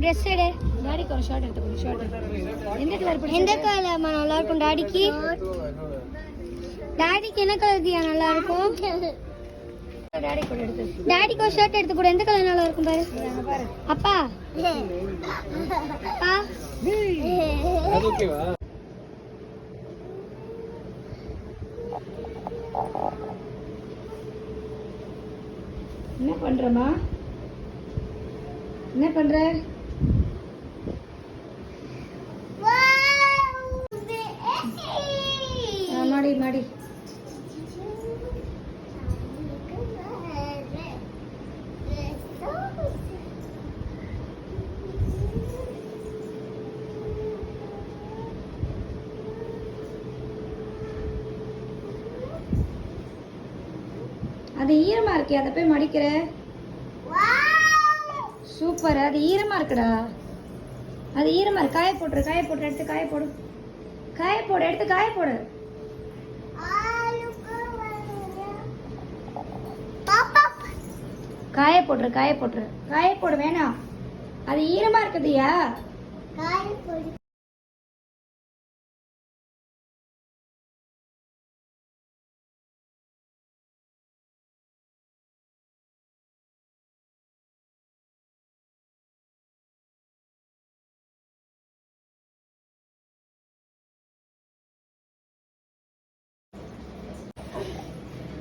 Dress எடு. டாடிக்கு ஒரு shirt எடுத்து கொடு. ஷர்ட் எந்த கலர் பிடிக்கும்? எந்த கலர் நல்லா இருக்கும் டாடிக்கு? டாடிக்கு என்ன கலர் தியா நல்லா இருக்கும்? டாடி கூட எடுத்து. டாடிக்கு ஒரு ஷர்ட் எடுத்து கொடு. எந்த கலர் நல்லா இருக்கும் பாரு. பாரு. அப்பா அப்பா அது ஓகேவா? என்ன பண்றமா? என்ன பண்ற? மாடி மாடி. அது ஈரமா இருக்கே, அதை போய் மடிக்கிற. சூப்பர். அது ஈரமா இருக்குடா. அது ஈரமா இருக்கு. காய போட்டுரு. காய போட்டு எடுத்து காய போடு. காய போடு. எடுத்து காய போடு. காய போட்டுரு. காய போட்டுரு. காய போடு. வேணாம், அது ஈரமா இருக்குதுயா.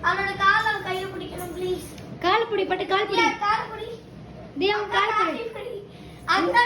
அவனோட காலை கையை பிடிக்கணும் ப்ளீஸ். கால் பிடி. பட்டு கால் பிடி. கால் பிடி. தியா கால் பிடி. அந்த